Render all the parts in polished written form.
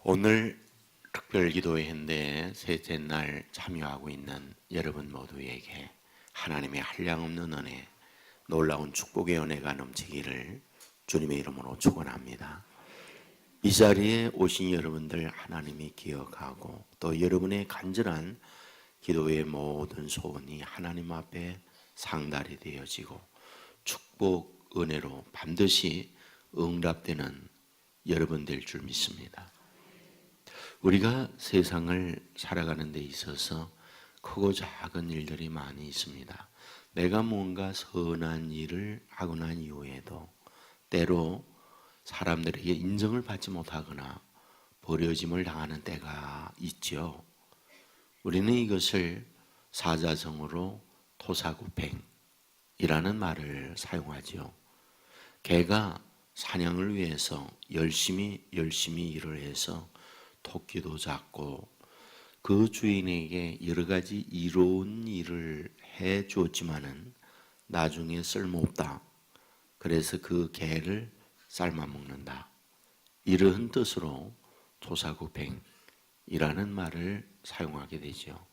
오늘 특별기도회 현대의 셋째 날 참여하고 있는 여러분 모두에게 하나님의 한량없는 은혜, 놀라운 축복의 은혜가 넘치기를 주님의 이름으로 축원합니다. 이 자리에 오신 여러분들 하나님이 기억하고 또 여러분의 간절한 기도의 모든 소원이 하나님 앞에 상달이 되어지고 축복 은혜로 반드시 응답되는 여러분 될 줄 믿습니다. 우리가 세상을 살아가는 데 있어서 크고 작은 일들이 많이 있습니다. 내가 뭔가 선한 일을 하고 난 이후에도 때로 사람들에게 인정을 받지 못하거나 버려짐을 당하는 때가 있죠. 우리는 이것을 사자성어로 토사구팽이라는 말을 사용하죠. 개가 사냥을 위해서 열심히 일을 해서 토끼도 잡고 그 주인에게 여러 가지 이로운 일을 해 주었지만은 나중에 쓸모없다. 그래서 그 개를 삶아 먹는다. 이러한 뜻으로 토사구팽이라는 말을 사용하게 되죠.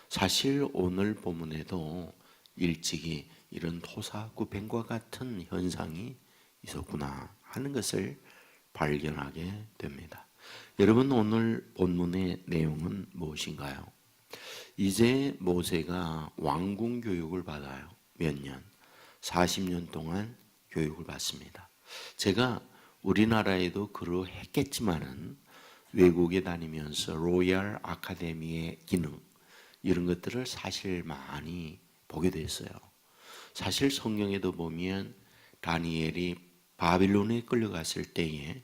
사실 오늘 본문에도 일찍이 이런 토사구팽과 같은 현상이 있었구나 하는 것을 발견하게 됩니다. 여러분, 오늘 본문의 내용은 무엇인가요? 이제 모세가 왕궁 교육을 받아요. 몇 년? 40년 동안 교육을 받습니다. 제가 우리나라에도 그러했겠지만은 외국에 다니면서 로얄 아카데미의 기능 이런 것들을 사실 많이 보게 됐어요. 사실 성경에도 보면 다니엘이 바빌론에 끌려갔을 때에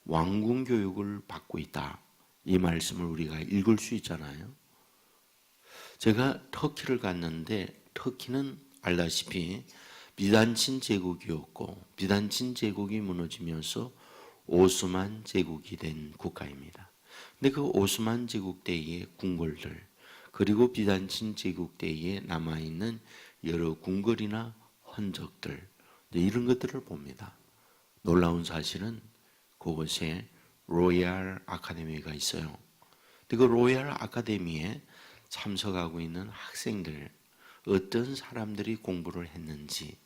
왕궁 교육을 받고 있다. 이 말씀을 우리가 읽을 수 있잖아요. 제가 터키를 갔는데 터키는 알다시피 비단친 제국이었고 비단친 제국이 무너지면서 오스만 제국이 된 국가입니다. 근데 그 오스만 제국 때의 궁궐들 그리고 비단친 제국 때에 남아있는 여러 궁궐이나 흔적들 이런 것들을 봅니다. 놀라운 사실은 그곳에 로얄 아카데미가 있어요. 그 로얄 아카데미에 참석하고 있는 학생들, 어떤 사람들이 공부를 했는지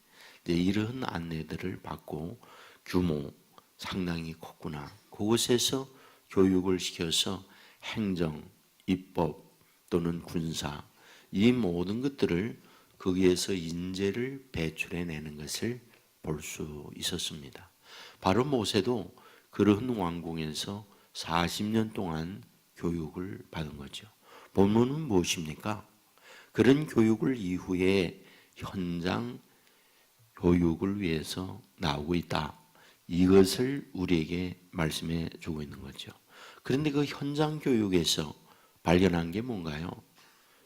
이런 안내들을 받고 규모 상당히 컸구나. 그곳에서 교육을 시켜서 행정, 입법 또는 군사 이 모든 것들을 거기에서 인재를 배출해내는 것을 볼 수 있었습니다. 바로 모세도 그런 왕궁에서 40년 동안 교육을 받은 거죠. 본문은 무엇입니까? 그런 교육을 이후에 현장 교육을 위해서 나오고 있다. 이것을 우리에게 말씀해 주고 있는 거죠. 그런데 그 현장 교육에서 발견한 게 뭔가요?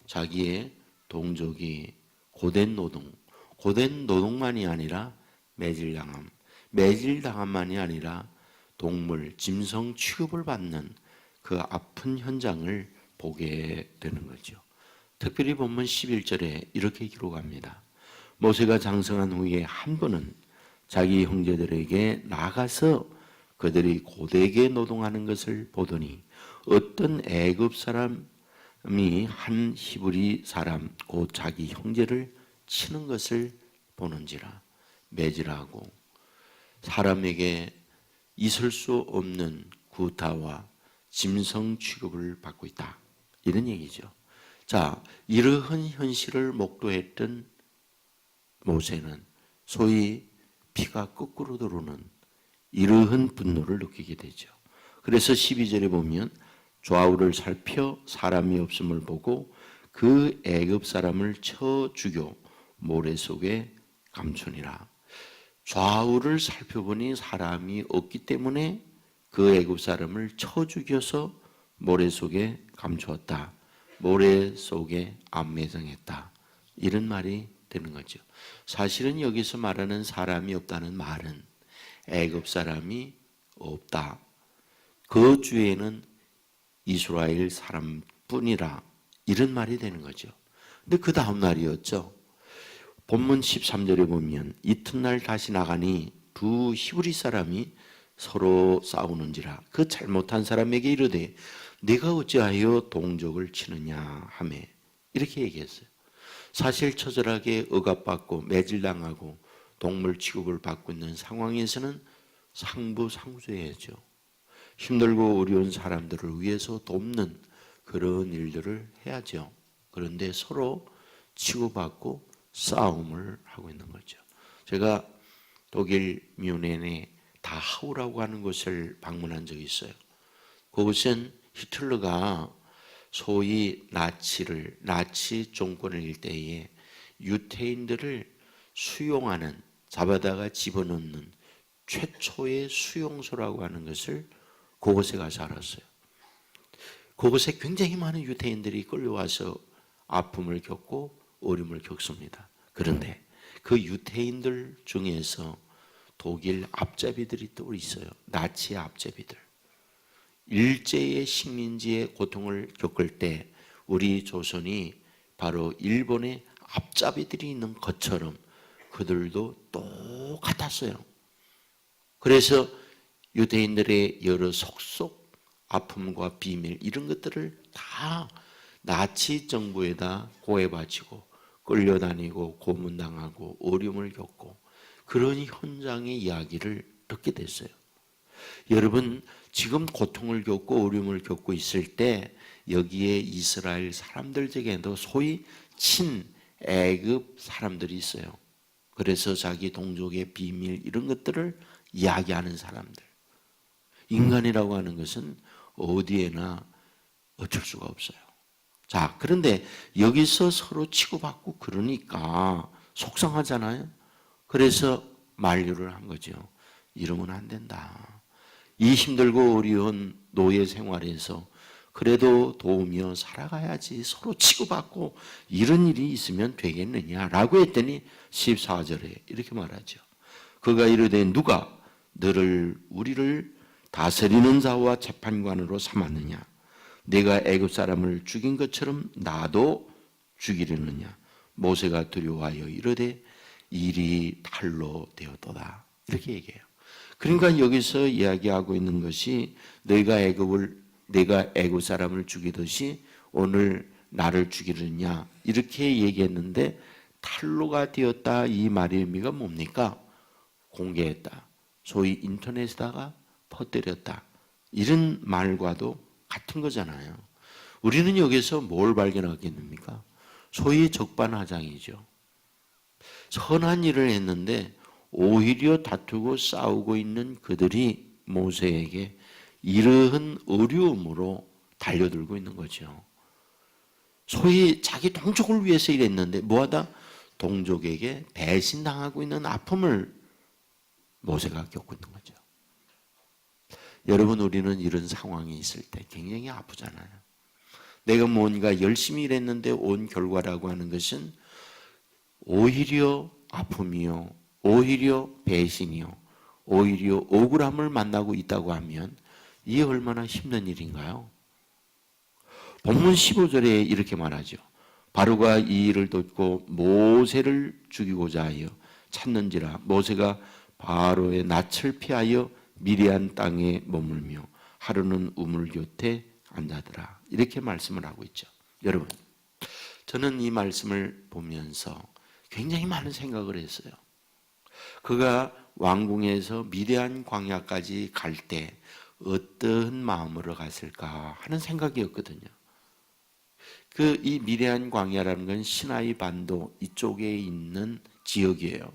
자기의 동족이 고된 노동만이 아니라 매질당함만이 아니라 동물, 짐승 취급을 받는 그 아픈 현장을 보게 되는 거죠. 특별히 본문 11절에 이렇게 기록합니다. 모세가 장성한 후에 한 번은 자기 형제들에게 나가서 그들이 고되게 노동하는 것을 보더니 어떤 애굽 사람이 한 히브리 사람 곧 자기 형제를 치는 것을 보는지라. 매질하고 사람에게 있을 수 없는 구타와 짐승 취급을 받고 있다. 이런 얘기죠. 자, 이러한 현실을 목도했던 모세는 소위 피가 거꾸로 들어오는 이러한 분노를 느끼게 되죠. 그래서 12절에 보면 좌우를 살펴 사람이 없음을 보고 그 애굽 사람을 쳐 죽여 모래 속에 감추니라. 좌우를 살펴보니 사람이 없기 때문에 그 애굽 사람을 쳐 죽여서 모래 속에 감추었다. 모래 속에 암매장했다. 이런 말이 되는 거죠. 사실은 여기서 말하는 사람이 없다는 말은 애굽 사람이 없다. 그 주에는 이스라엘 사람뿐이라 이런 말이 되는 거죠. 근데 그 다음 날이었죠. 본문 13절에 보면 이튿날 다시 나가니 두 히브리 사람이 서로 싸우는지라. 그 잘못한 사람에게 이르되 네가 어찌하여 동족을 치느냐 하매 이렇게 얘기했어요. 사실 처절하게 억압받고 매질당하고 동물 취급을 받고 있는 상황에서는 상부상조해야죠. 힘들고 어려운 사람들을 위해서 돕는 그런 일들을 해야죠. 그런데 서로 치고받고 싸움을 하고 있는 거죠. 제가 독일 뮌헨의 다하우라고 하는 곳을 방문한 적이 있어요. 그곳은 히틀러가 소위 나치 정권을 일때에 유태인들을 수용하는, 잡아다가 집어넣는 최초의 수용소라고 하는 것을 그곳에 가서 알았어요. 그곳에 굉장히 많은 유태인들이 끌려와서 아픔을 겪고 어려움을 겪습니다. 그런데 그 유태인들 중에서 독일 앞잡이들이 또 있어요. 나치의 앞잡이들. 일제의 식민지의 고통을 겪을 때 우리 조선이 바로 일본의 앞잡이들이 있는 것처럼 그들도 똑같았어요. 그래서 유대인들의 여러 속속 아픔과 비밀 이런 것들을 다 나치 정부에다 고해바치고 끌려다니고 고문당하고 어려움을 겪고 그런 현장의 이야기를 듣게 됐어요. 여러분 지금 고통을 겪고 어려움을 겪고 있을 때 여기에 이스라엘 사람들 중에도 소위 친애굽 사람들이 있어요. 그래서 자기 동족의 비밀 이런 것들을 이야기하는 사람들. 인간이라고 하는 것은 어디에나 어쩔 수가 없어요. 자, 그런데 여기서 서로 치고받고 그러니까 속상하잖아요. 그래서 만류를 한 거죠. 이러면 안 된다. 이 힘들고 어려운 노예 생활에서 그래도 도우며 살아가야지 서로 치고받고 이런 일이 있으면 되겠느냐라고 했더니 14절에 이렇게 말하죠. 그가 이르되 누가 너를 우리를 다스리는 자와 재판관으로 삼았느냐? 내가 애굽 사람을 죽인 것처럼 나도 죽이려느냐? 모세가 두려워하여 이르되 일이 탈로 되었도다. 이렇게 얘기해요. 그러니까 여기서 이야기하고 있는 것이 내가 애굽 사람을 죽이듯이 오늘 나를 죽이느냐 이렇게 얘기했는데 탈로가 되었다 이 말의 의미가 뭡니까? 공개했다. 소위 인터넷에다가 퍼뜨렸다. 이런 말과도 같은 거잖아요. 우리는 여기서 뭘 발견하겠습니까? 소위 적반하장이죠. 선한 일을 했는데 오히려 다투고 싸우고 있는 그들이 모세에게 이러한 어려움으로 달려들고 있는 거죠. 소위 자기 동족을 위해서 일했는데 뭐하다? 동족에게 배신당하고 있는 아픔을 모세가 겪고 있는 거죠. 여러분 우리는 이런 상황이 있을 때 굉장히 아프잖아요. 내가 뭔가 열심히 일했는데 온 결과라고 하는 것은 오히려 아픔이요, 오히려 배신이요, 오히려 억울함을 만나고 있다고 하면 이게 얼마나 힘든 일인가요? 본문 15절에 이렇게 말하죠. 바로가 이 일을 듣고 모세를 죽이고자 하여 찾는지라 모세가 바로의 낯을 피하여 미디안 땅에 머물며 하루는 우물 곁에 앉아더라. 이렇게 말씀을 하고 있죠. 여러분, 저는 이 말씀을 보면서 굉장히 많은 생각을 했어요. 그가 왕궁에서 미디안 광야까지 갈 때 어떤 마음으로 갔을까 하는 생각이었거든요. 이 미디안 광야라는 건 시나이 반도 이쪽에 있는 지역이에요.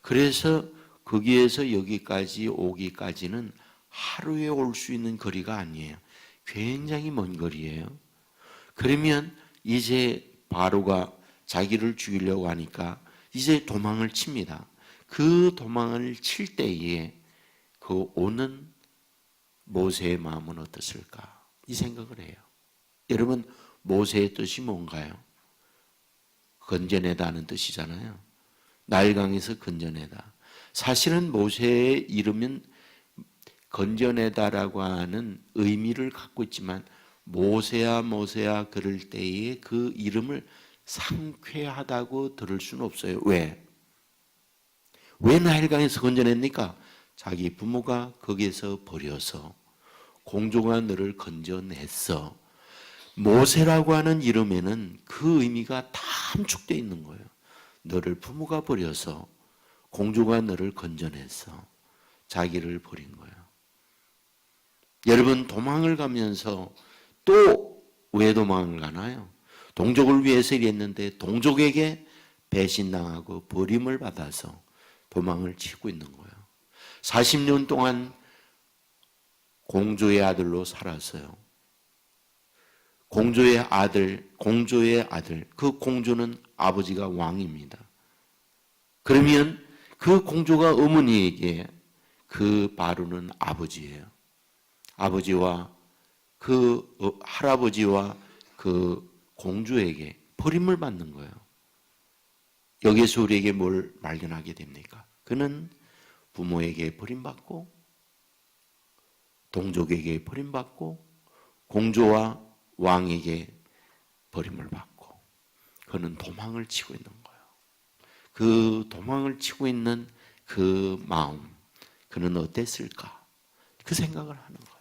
그래서 거기에서 여기까지 오기까지는 하루에 올 수 있는 거리가 아니에요. 굉장히 먼 거리예요. 그러면 이제 바로가 자기를 죽이려고 하니까 이제 도망을 칩니다. 그 도망을 칠 때에 그 오는 모세의 마음은 어떻을까? 이 생각을 해요. 여러분, 모세의 뜻이 뭔가요? 건져내다는 뜻이잖아요. 나일강에서 건져내다. 사실은 모세의 이름은 건져내다라고 하는 의미를 갖고 있지만 모세야 모세야 그럴 때에 그 이름을 상쾌하다고 들을 수는 없어요. 왜 나일강에서 건져냅니까? 자기 부모가 거기에서 버려서 공주가 너를 건져냈어. 모세라고 하는 이름에는 그 의미가 다 함축되어 있는 거예요. 너를 부모가 버려서 공주가 너를 건져냈어. 자기를 버린 거예요. 여러분, 도망을 가면서 또 왜 도망을 가나요? 동족을 위해서 일했는데 동족에게 배신당하고 버림을 받아서 도망을 치고 있는 거예요. 40년 동안 공주의 아들로 살았어요. 공주의 아들, 그 공주는 아버지가 왕입니다. 그러면 그 공주가 어머니에게 그 바로는 아버지예요. 아버지와 그 할아버지와 그 공주에게 버림을 받는 거예요. 여기에서 우리에게 뭘 발견하게 됩니까? 그는 부모에게 버림받고 동족에게 버림받고 공주와 왕에게 버림을 받고 그는 도망을 치고 있는 거예요. 그 도망을 치고 있는 그 마음, 그는 어땠을까? 그 생각을 하는 거예요.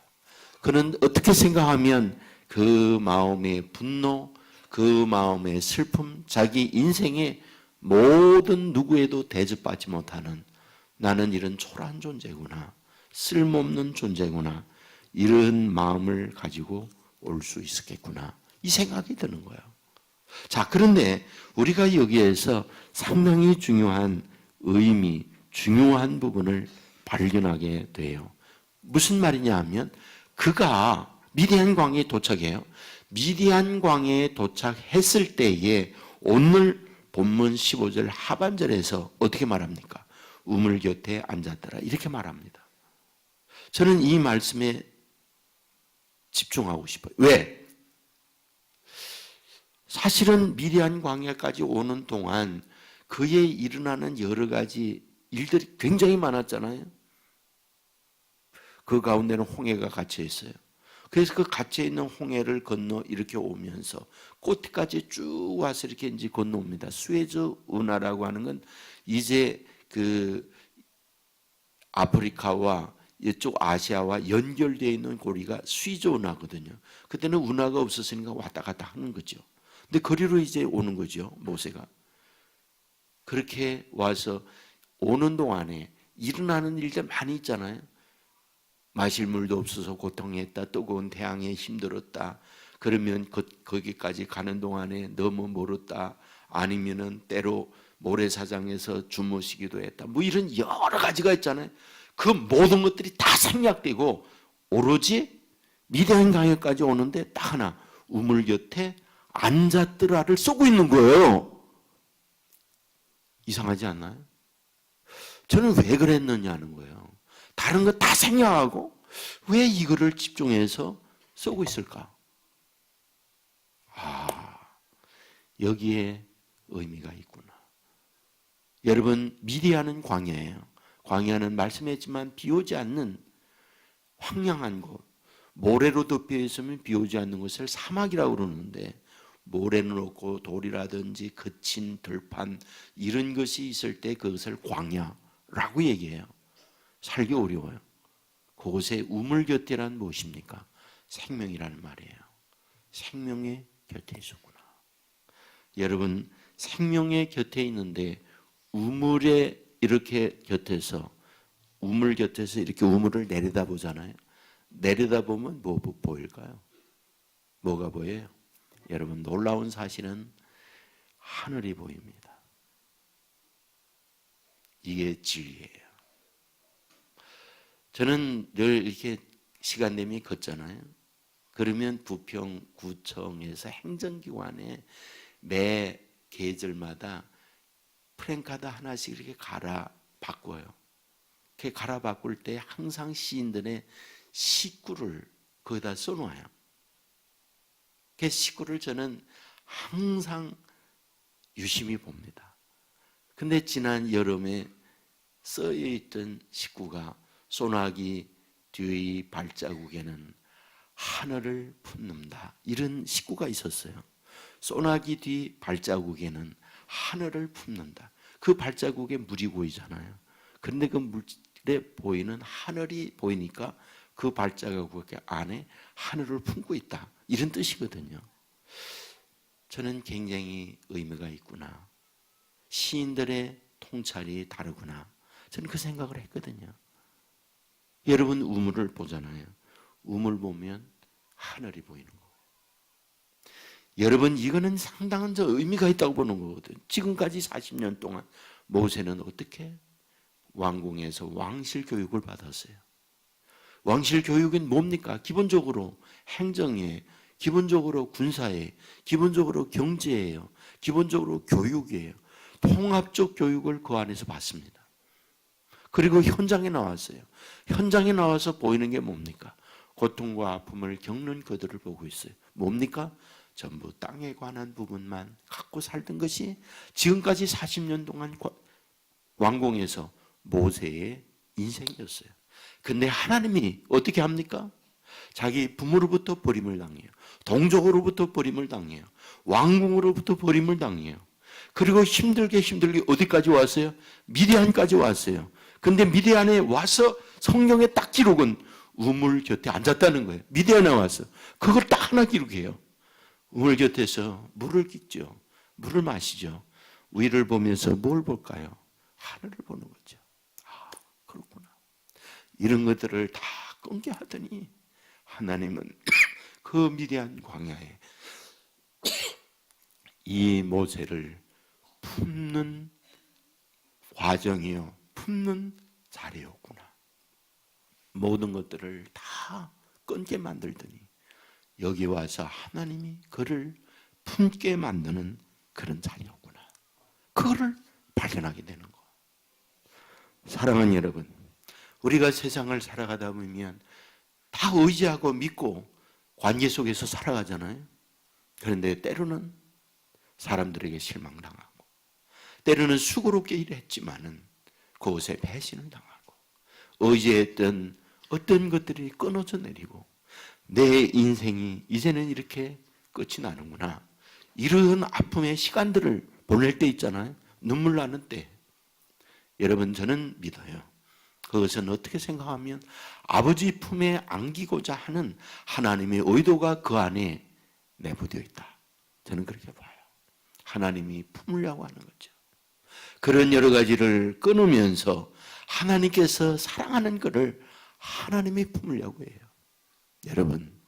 그는 어떻게 생각하면 그 마음의 분노, 그 마음의 슬픔, 자기 인생의 모든 누구에도 대접받지 못하는 나는 이런 초라한 존재구나, 쓸모없는 존재구나, 이런 마음을 가지고 올 수 있었겠구나, 이 생각이 드는 거예요. 자, 그런데 우리가 여기에서 상당히 중요한 의미, 중요한 부분을 발견하게 돼요. 무슨 말이냐 하면 그가 미디안 광야에 도착해요. 미디안 광야에 도착했을 때에 오늘 본문 15절 하반절에서 어떻게 말합니까? 우물 곁에 앉았더라, 이렇게 말합니다. 저는 이 말씀에 집중하고 싶어요. 왜? 사실은 미디안 광야까지 오는 동안 그에 일어나는 여러 가지 일들이 굉장히 많았잖아요. 그 가운데는 홍해가 갇혀 있어요. 그래서 그 갇혀 있는 홍해를 건너 이렇게 오면서 끝까지 쭉 와서 이렇게 이제 건너옵니다. 수에즈 운하라고 하는 건 이제 그 아프리카와 이쪽 아시아와 연결되어 있는 고리가 수에즈 운하거든요. 그때는 운하가 없었으니까 왔다 갔다 하는 거죠. 근데 거리로 이제 오는 거죠, 모세가. 그렇게 와서 오는 동안에 일어나는 일들 많이 있잖아요. 마실 물도 없어서 고통했다. 뜨거운 태양에 힘들었다. 그러면 거기까지 가는 동안에 너무 멀었다. 아니면은 때로 모래사장에서 주무시기도 했다. 뭐 이런 여러 가지가 있잖아요. 그 모든 것들이 다 생략되고 오로지 미디안 강역까지 오는데 딱 하나, 우물 곁에 앉았더라를 쓰고 있는 거예요. 이상하지 않나요? 저는 왜 그랬느냐는 거예요. 다른 거 다 생략하고 왜 이거를 집중해서 쓰고 있을까? 여기에 의미가 있구나. 여러분, 미디안은 광야예요. 광야는 말씀했지만 비 오지 않는 황량한 곳, 모래로 덮여 있으면 비 오지 않는 곳을 사막이라고 그러는데, 모래는 없고 돌이라든지 거친 들판 이런 것이 있을 때 그것을 광야라고 얘기해요. 살기 어려워요. 그곳에 우물 곁에란 무엇입니까? 생명이라는 말이에요. 생명의 곁에 있었구나. 여러분, 생명의 곁에 있는데 우물에 이렇게 곁에서, 우물 곁에서 이렇게 우물을 내려다보잖아요. 내려다보면 뭐 보일까요? 뭐가 보여요? 여러분, 놀라운 사실은 하늘이 보입니다. 이게 진리예요. 저는 늘 이렇게 시간 되면 걷잖아요. 그러면 부평구청에서 행정기관에 매 계절마다 프랭카드 하나씩 이렇게 갈아 바꿔요. 그렇게 갈아 바꿀 때 항상 시인들의 식구를 거기다 써놓아요. 그 식구를 저는 항상 유심히 봅니다. 근데 지난 여름에 써있던 식구가 소나기 뒤의 발자국에는 하늘을 품는다, 이런 식구가 있었어요. 소나기 뒤 발자국에는 하늘을 품는다. 그 발자국에 물이 고이잖아요. 그런데 그 보이는 하늘이 보이니까 그 발자국 안에 하늘을 품고 있다, 이런 뜻이거든요. 저는 굉장히 의미가 있구나, 시인들의 통찰이 다르구나, 저는 그 생각을 했거든요. 여러분 우물을 보잖아요. 우물 보면 하늘이 보이는 거예요. 여러분 이거는 상당한 저 의미가 있다고 보는 거거든요. 지금까지 40년 동안 모세는 어떻게 왕궁에서 왕실 교육을 받았어요. 왕실 교육은 뭡니까? 기본적으로 행정에, 기본적으로 군사에, 기본적으로 경제예요. 기본적으로 교육이에요. 통합적 교육을 그 안에서 받습니다. 그리고 현장에 나왔어요. 현장에 나와서 보이는 게 뭡니까? 고통과 아픔을 겪는 그들을 보고 있어요. 뭡니까? 전부 땅에 관한 부분만 갖고 살던 것이 지금까지 40년 동안 왕궁에서 모세의 인생이었어요. 근데 하나님이 어떻게 합니까? 자기 부모로부터 버림을 당해요. 동족으로부터 버림을 당해요. 왕궁으로부터 버림을 당해요. 그리고 힘들게 어디까지 왔어요? 미디안까지 왔어요. 근데 미디안에 와서 성경에 딱 기록은 우물 곁에 앉았다는 거예요. 미디안에 와서 그걸 딱 하나 기록해요. 우물 곁에서 물을 깃죠. 물을 마시죠. 위를 보면서 뭘 볼까요? 하늘을 보는 거죠. 아, 그렇구나. 이런 것들을 다 끊게 하더니 하나님은 그 미디안 광야에 이 모세를 품는 과정이요, 품는 자리였구나. 모든 것들을 다 끊게 만들더니 여기 와서 하나님이 그를 품게 만드는 그런 자리였구나. 그거를 발견하게 되는 거. 사랑하는 여러분, 우리가 세상을 살아가다 보면 다 의지하고 믿고 관계 속에서 살아가잖아요. 그런데 때로는 사람들에게 실망당하고, 때로는 수고롭게 일했지만은 그곳에 배신을 당하고, 의지했던 어떤 것들이 끊어져 내리고 내 인생이 이제는 이렇게 끝이 나는구나, 이런 아픔의 시간들을 보낼 때 있잖아요. 눈물 나는 때. 여러분 저는 믿어요. 그것은 어떻게 생각하면 아버지 품에 안기고자 하는 하나님의 의도가 그 안에 내포되어 있다. 저는 그렇게 봐요. 하나님이 품으려고 하는 거죠. 그런 여러 가지를 끊으면서 하나님께서 사랑하는 것을 하나님이 품으려고 해요. 여러분,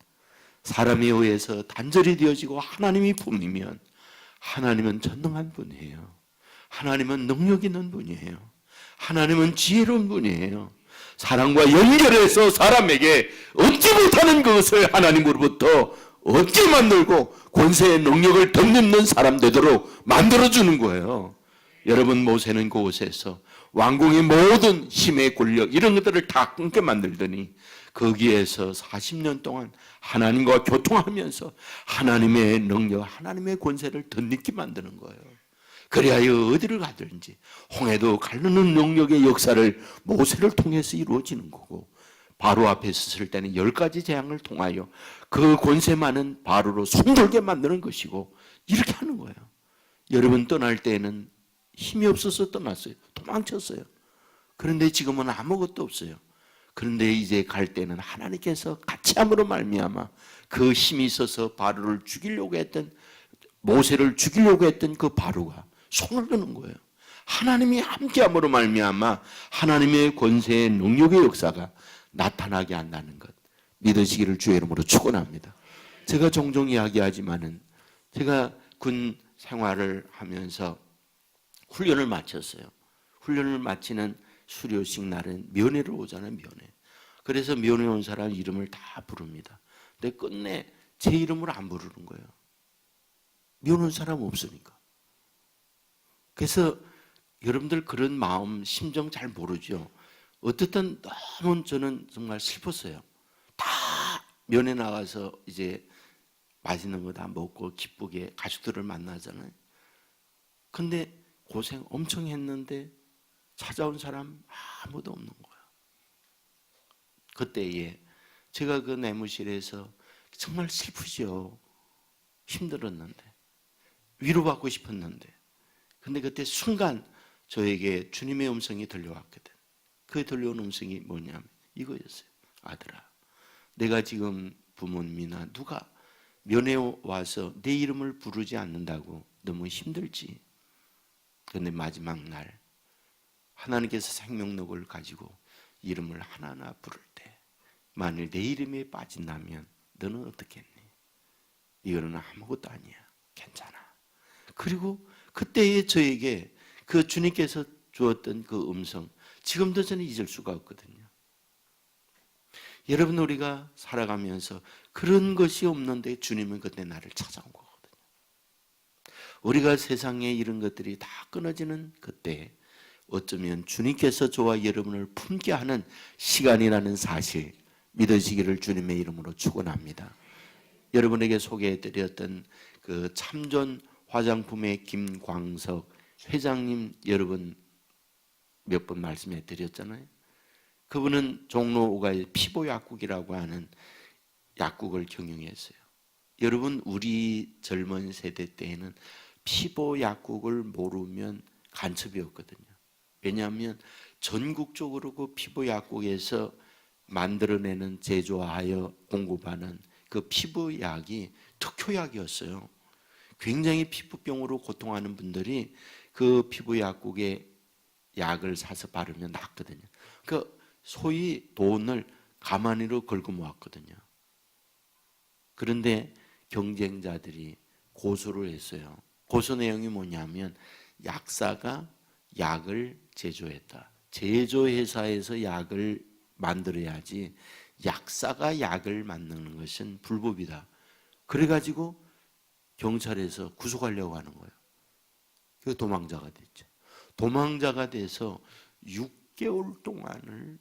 사람에 의해서 단절이 되어지고 하나님이 품으면 하나님은 전능한 분이에요. 하나님은 능력 있는 분이에요. 하나님은 지혜로운 분이에요. 사랑과 연결해서 사람에게 얻지 못하는 것을 하나님으로부터 얻게 만들고 권세의 능력을 덧입는 사람 되도록 만들어주는 거예요. 여러분, 모세는 그곳에서 왕궁의 모든 힘의 권력 이런 것들을 다 끊게 만들더니 거기에서 40년 동안 하나님과 교통하면서 하나님의 능력, 하나님의 권세를 덧입게 만드는 거예요. 그래야 어디를 가든지 홍해도 가르는 능력의 역사를 모세를 통해서 이루어지는 거고, 바로 앞에 섰을 때는 10가지 재앙을 통하여 그 권세 많은 바로로 손돌게 만드는 것이고, 이렇게 하는 거예요. 여러분 떠날 때에는 힘이 없어서 떠났어요. 도망쳤어요. 그런데 지금은 아무것도 없어요. 그런데 이제 갈 때는 하나님께서 같이 함으로 말미암아 그 힘이 있어서 바로를 죽이려고 했던, 모세를 죽이려고 했던 그 바로가 손을 드는 거예요. 하나님이 함께함으로 말미암아 하나님의 권세의 능력의 역사가 나타나게 한다는 것 믿으시기를 주의 이름으로 축원합니다. 제가 종종 이야기하지만은 제가 군 생활을 하면서 훈련을 마쳤어요. 훈련을 마치는 수료식 날은 면회를 오잖아요. 면회. 그래서 면회 온 사람 이름을 다 부릅니다. 근데 끝내 제 이름을 안 부르는 거예요. 면회 온 사람 없으니까. 그래서 여러분들 그런 마음, 심정 잘 모르죠. 어쨌든 너무 저는 정말 슬펐어요. 다 면회 나가서 이제 맛있는 거 다 먹고 기쁘게 가족들을 만나잖아요. 근데 고생 엄청 했는데 찾아온 사람 아무도 없는 거예요. 그때에 제가 그 내무실에서 정말 슬프죠. 힘들었는데, 위로받고 싶었는데, 근데 그때 순간 저에게 주님의 음성이 들려왔거든. 그 들려온 음성이 뭐냐면 이거였어요. 아들아, 내가 지금 부모님이나 누가 면회 와서 내 이름을 부르지 않는다고 너무 힘들지. 그런데 마지막 날 하나님께서 생명력을 가지고 이름을 하나하나 부를 때 만일 내 이름에 빠진다면 너는 어떻겠니? 이거는 아무것도 아니야. 괜찮아. 그리고 그때의 저에게 그 주님께서 주었던 그 음성, 지금도 저는 잊을 수가 없거든요. 여러분, 우리가 살아가면서 그런 것이 없는데 주님은 그때 나를 찾아온 거거든요. 우리가 세상에 이런 것들이 다 끊어지는 그때 어쩌면 주님께서 저와 여러분을 품게 하는 시간이라는 사실 믿으시기를 주님의 이름으로 축원합니다. 여러분에게 소개해드렸던 그 참전 화장품의 김광석 회장님, 여러분 몇 번 말씀해 드렸잖아요. 그분은 종로 5가의 피부 약국이라고 하는 약국을 경영했어요. 여러분, 우리 젊은 세대 때에는 피부 약국을 모르면 간첩이었거든요. 왜냐하면 전국적으로 그 피부 약국에서 만들어내는, 제조하여 공급하는 그 피부약이 특효약이었어요. 굉장히 피부병으로 고통하는 분들이 그 피부약국에 약을 사서 바르면 낫거든요. 그 소위 돈을 가만히로 걸고 모았거든요. 그런데 경쟁자들이 고소를 했어요. 고소 내용이 뭐냐면 약사가 약을 제조했다. 제조회사에서 약을 만들어야지 약사가 약을 만드는 것은 불법이다. 그래가지고 경찰에서 구속하려고 하는 거예요. 그 도망자가 됐죠. 도망자가 돼서 6개월 동안을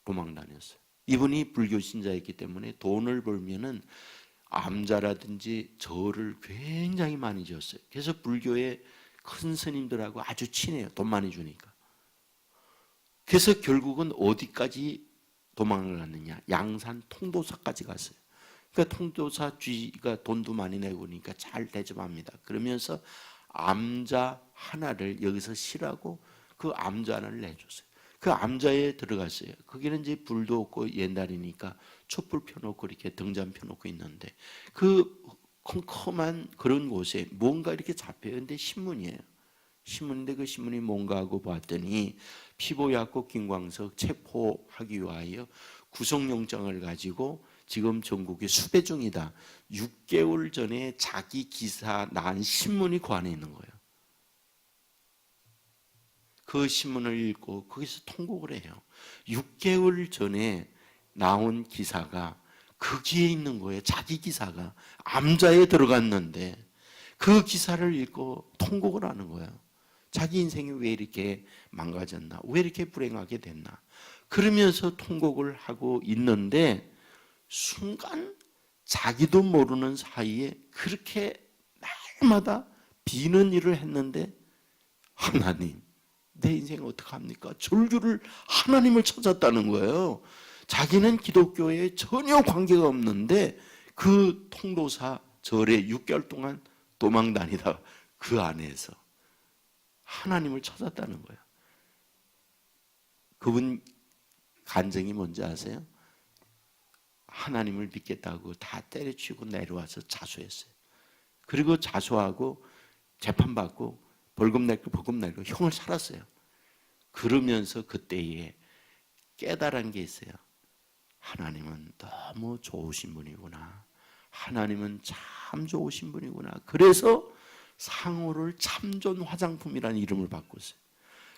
도망 다녔어요. 이분이 불교 신자였기 때문에 돈을 벌면은 암자라든지 절을 굉장히 많이 지었어요. 그래서 불교의 큰 스님들하고 아주 친해요. 돈 많이 주니까. 그래서 결국은 어디까지 도망을 갔느냐? 양산 통도사까지 갔어요. 그러니까 통도사 쥐가 돈도 많이 내고 그러니까 잘 대접합니다. 그러면서 암자 하나를 여기서 쉬라고 그 암자 하나를 내줬어요. 그 암자에 들어갔어요. 거기는 이제 불도 없고 옛날이니까 촛불 펴놓고 이렇게 등잔 펴놓고 있는데 그 컴컴한 그런 곳에 뭔가 이렇게 잡혀요. 근데 신문이에요. 신문인데 그 신문이 뭔가 하고 봤더니 피보약국 김광석 체포하기 위하여 구속영장을 가지고 지금 전국에 수배 중이다. 6개월 전에 자기 기사 난 신문이 그 안에 있는 거예요. 그 신문을 읽고 거기서 통곡을 해요. 6개월 전에 나온 기사가 거기에 있는 거예요. 자기 기사가 암자에 들어갔는데 그 기사를 읽고 통곡을 하는 거예요. 자기 인생이 왜 이렇게 망가졌나? 왜 이렇게 불행하게 됐나? 그러면서 통곡을 하고 있는데 순간 자기도 모르는 사이에 그렇게 날마다 비는 일을 했는데 하나님, 내 인생 어떡합니까? 절규를 하나님을 찾았다는 거예요. 자기는 기독교에 전혀 관계가 없는데 그 통도사 절에 6개월 동안 도망 다니다 그 안에서 하나님을 찾았다는 거예요. 그분 간증이 뭔지 아세요? 하나님을 믿겠다고 다 때려치우고 내려와서 자수했어요. 그리고 자수하고 재판받고 벌금 내고 형을 살았어요. 그러면서 그때에 깨달은 게 있어요. 하나님은 너무 좋으신 분이구나. 하나님은 참 좋으신 분이구나. 그래서 상호를 참전 화장품이라는 이름을 바꿨어요.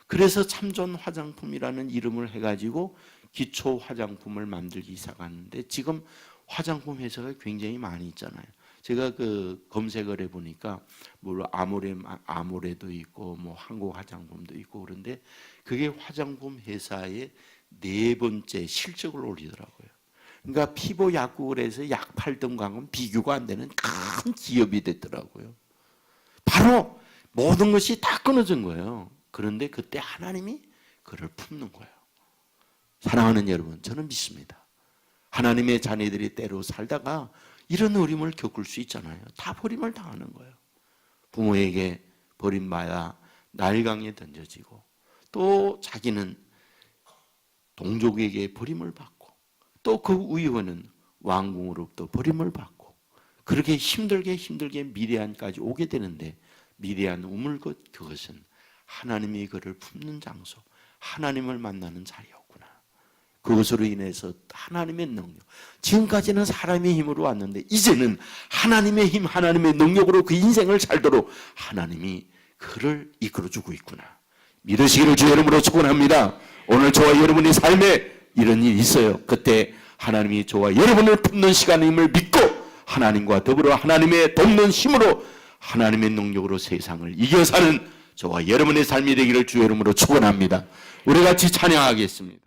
그래서 참전 화장품이라는 이름을 해가지고 기초 화장품을 만들기 시작하는데 지금 화장품 회사가 굉장히 많이 있잖아요. 제가 그 검색을 해보니까 물론 아모레도 있고 뭐 한국 화장품도 있고 그런데 그게 화장품 회사의 4번째 실적을 올리더라고요. 그러니까 피부 약국을 해서 약 팔던 거하고는 비교가 안 되는 큰 기업이 됐더라고요. 바로 모든 것이 다 끊어진 거예요. 그런데 그때 하나님이 그를 품는 거예요. 사랑하는 여러분, 저는 믿습니다. 하나님의 자녀들이 때로 살다가 이런 어려움을 겪을 수 있잖아요. 다 버림을 당하는 거예요. 부모에게 버림받아 나일강에 던져지고 또 자기는 동족에게 버림을 받고 또 그 이후에는 왕궁으로부터 버림을 받고 그렇게 힘들게 미디안까지 오게 되는데 미디안 우물곳 그것은 하나님이 그를 품는 장소, 하나님을 만나는 자리였구나. 그것으로 인해서 하나님의 능력, 지금까지는 사람의 힘으로 왔는데 이제는 하나님의 힘, 하나님의 능력으로 그 인생을 살도록 하나님이 그를 이끌어주고 있구나. 믿으시기를 주의 이름으로 축원합니다. 오늘 저와 여러분의 삶에 이런 일이 있어요. 그때 하나님이 저와 여러분을 품는 시간임을 믿고 하나님과 더불어 하나님의 돕는 힘으로 하나님의 능력으로 세상을 이겨 사는 저와 여러분의 삶이 되기를 주의 이름으로 축원합니다. 우리 같이 찬양하겠습니다.